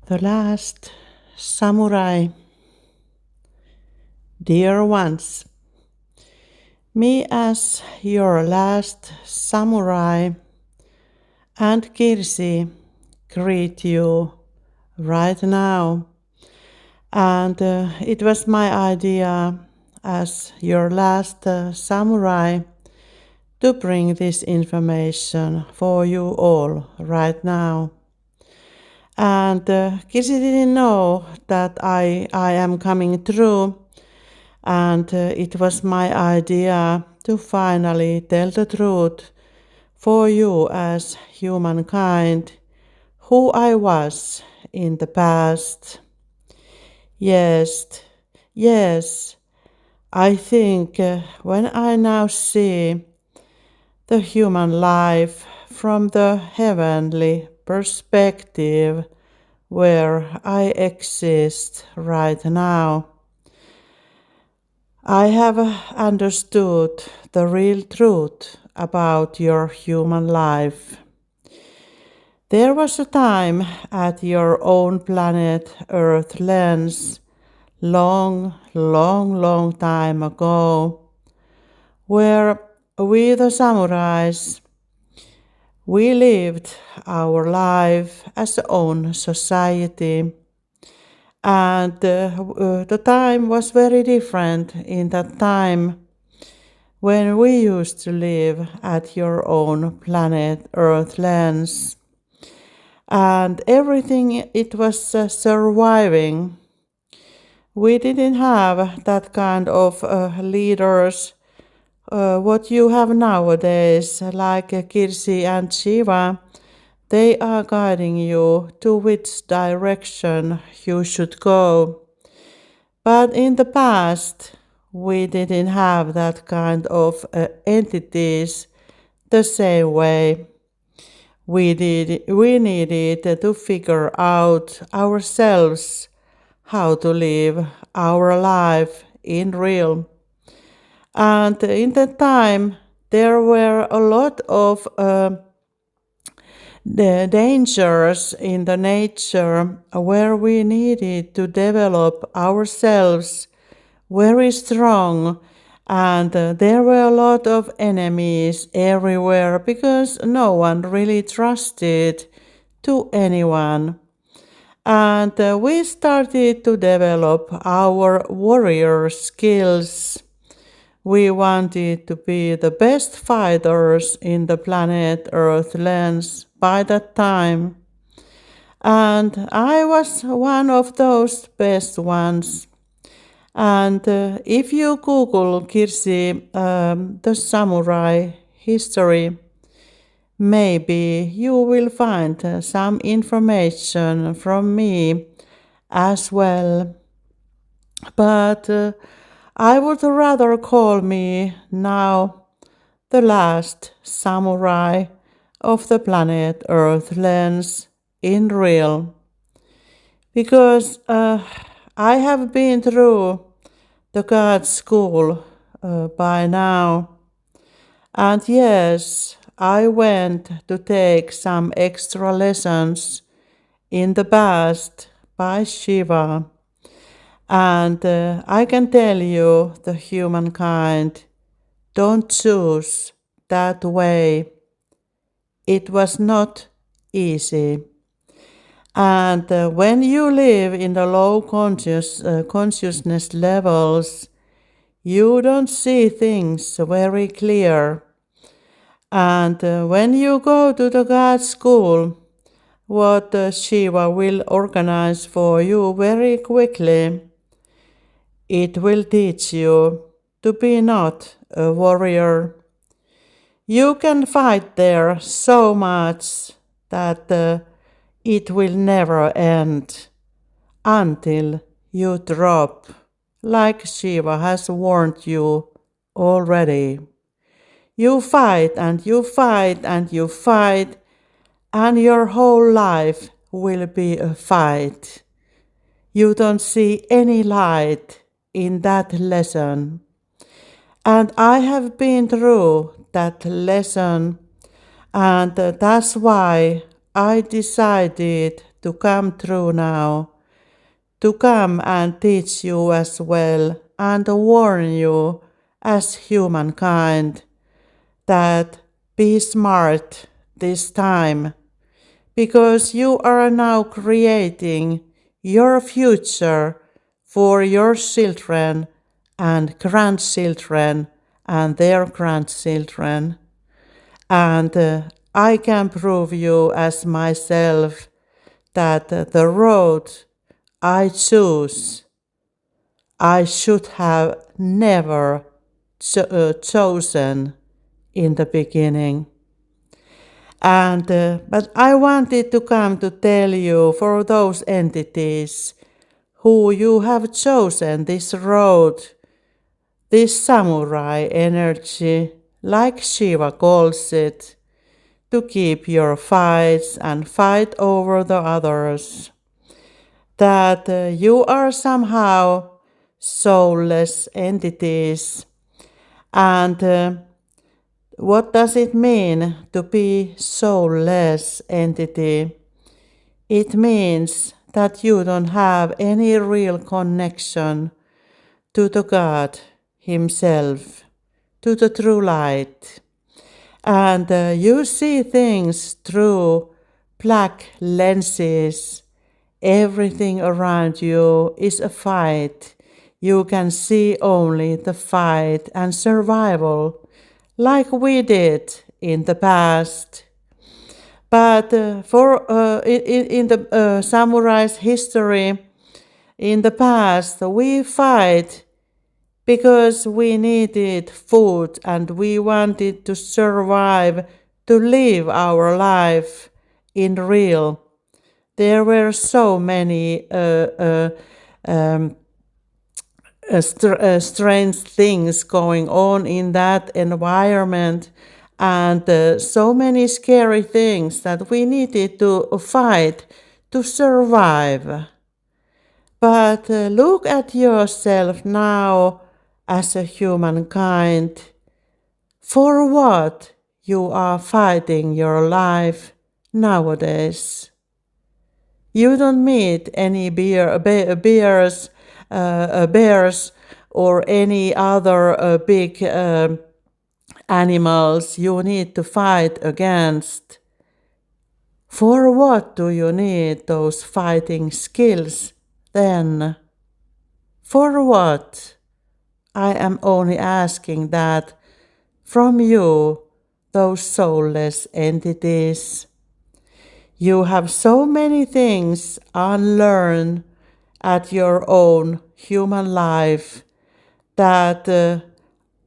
The Last Samurai. Dear ones, me as your last samurai and Kirsi greet you right now. And it was my idea as your last samurai to bring this information for you all right now. And Kirsi didn't know that I am coming through, and it was my idea to finally tell the truth for you as humankind, who I was in the past. Yes, yes, I think when I now see the human life from the heavenly perspective where I exist right now, I have understood the real truth about your human life. There was a time at your own planet Earth lens, long time ago, where we the samurais, we lived our life as a own society. And the time was very different in that time when we used to live at your own planet Earth lens. And everything, it was surviving. We didn't have that kind of leaders, what you have nowadays, like Kirsi and Shiva. They are guiding you to which direction you should go. But in the past, we didn't have that kind of entities the same way. We needed to figure out ourselves how to live our life in real. And in that time, there were a lot of the dangers in the nature where we needed to develop ourselves very strong, and there were a lot of enemies everywhere because no one really trusted to anyone. And we started to develop our warrior skills. We wanted to be the best fighters in the planet Earth lens by that time. And I was one of those best ones. And if you Google Kirsi, the samurai history, maybe you will find some information from me as well. But I would rather call me now the last samurai of the planet Earth lens in real. Because I have been through the God school by now. And yes, I went to take some extra lessons in the past by Shiva. And I can tell you, the humankind, don't choose that way. It was not easy. And when you live in the low consciousness levels, you don't see things very clear. And when you go to the God school, what Shiva will organize for you very quickly, it will teach you to be not a warrior. You can fight there so much that it will never end until you drop, like Shiva has warned you already. You fight and you fight and you fight, and your whole life will be a fight. You don't see any light in that lesson. And I have been through that lesson, and that's why I decided to come through now, to come and teach you as well and warn you as humankind that be smart this time, because you are now creating your future for your children and grandchildren and their grandchildren. And I can prove you as myself that the road I choose, I should have never chosen in the beginning. And but I wanted to come to tell you, for those entities who you have chosen this road, this samurai energy, like Shiva calls it, to keep your fights and fight over the others, that you are somehow soulless entities. And what does it mean to be soulless entity? It means that you don't have any real connection to the God Himself, to the true light. And you see things through black lenses. Everything around you is a fight. You can see only the fight and survival, like we did in the past. But in the samurai's history, in the past, we fight because we needed food and we wanted to survive, to live our life in real. There were so many strange things going on in that environment, and so many scary things that we needed to fight to survive. But look at yourself now as a humankind. For what you are fighting your life nowadays? You don't meet any bears or any other big animals you need to fight against. For what do you need those fighting skills then? For what? I am only asking that from you, those soulless entities. You have so many things unlearned at your own human life that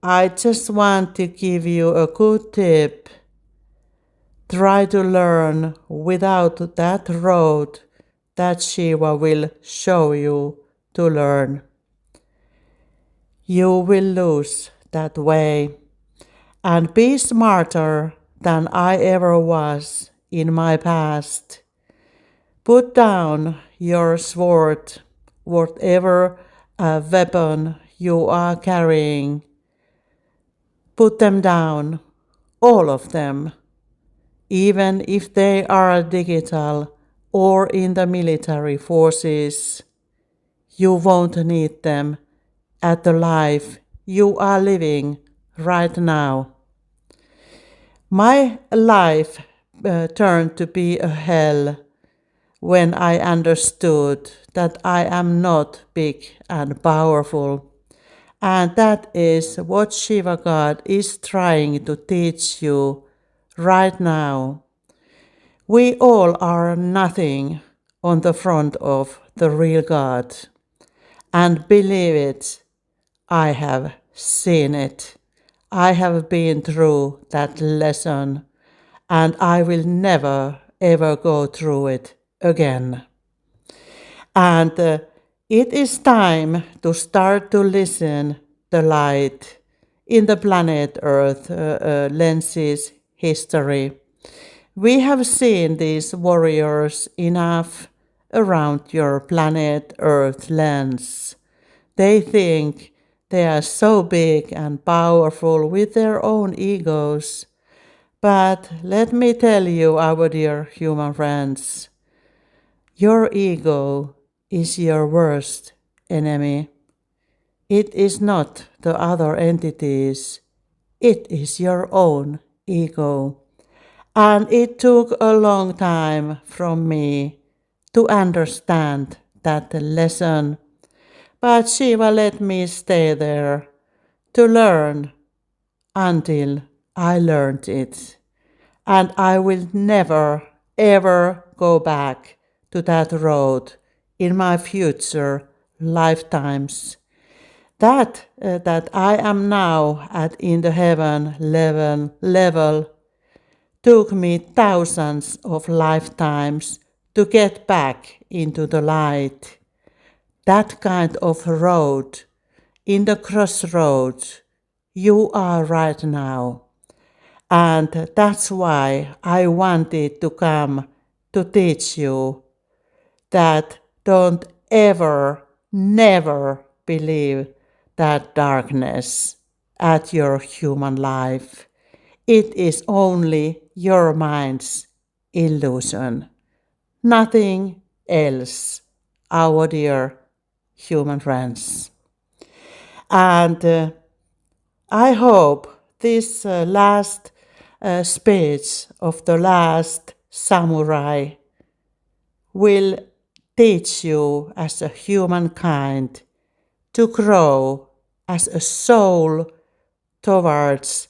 I just want to give you a good tip. Try to learn without that road that Shiva will show you to learn. You will lose that way and be smarter than I ever was in my past. Put down your sword, whatever weapon you are carrying. Put them down, all of them, even if they are digital or in the military forces. You won't need them at the life you are living right now. My life turned to be a hell when I understood that I am not big and powerful. And that is what Shiva God is trying to teach you right now. We all are nothing on the front of the real God. And believe it, I have seen it. I have been through that lesson, and I will never ever go through it again. And it is time to start to listen the light in the planet Earth lenses history. We have seen these warriors enough around your planet Earth lens. They think they are so big and powerful with their own egos. But let me tell you, our dear human friends, Your ego is your worst enemy. It is not the other entities, it is your own ego. And it took a long time from me to understand that lesson. But Shiva let me stay there to learn until I learned it. And I will never, ever go back to that road in my future lifetimes. That I am now at in the heaven level took me thousands of lifetimes to get back into the light. That kind of road, in the crossroads, you are right now. And that's why I wanted to come to teach you that don't ever, never believe that darkness at your human life. It is only your mind's illusion, nothing else, our dear human friends. And I hope this last speech of the last samurai will teach you as a humankind to grow as a soul towards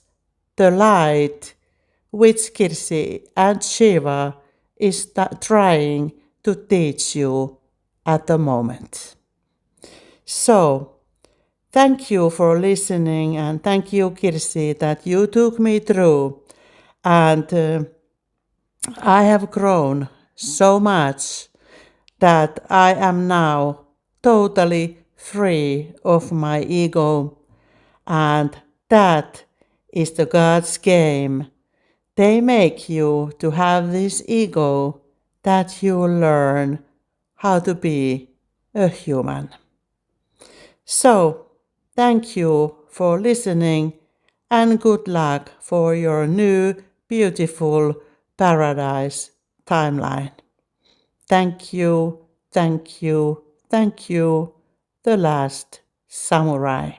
the light which Kirsi and Shiva is trying to teach you at the moment. So, thank you for listening, and thank you, Kirsi, that you took me through. And I have grown so much that I am now totally free of my ego, and that is the God's game. They make you to have this ego that you learn how to be a human. So, thank you for listening and good luck for your new beautiful paradise timeline. Thank you, thank you, thank you, the last samurai.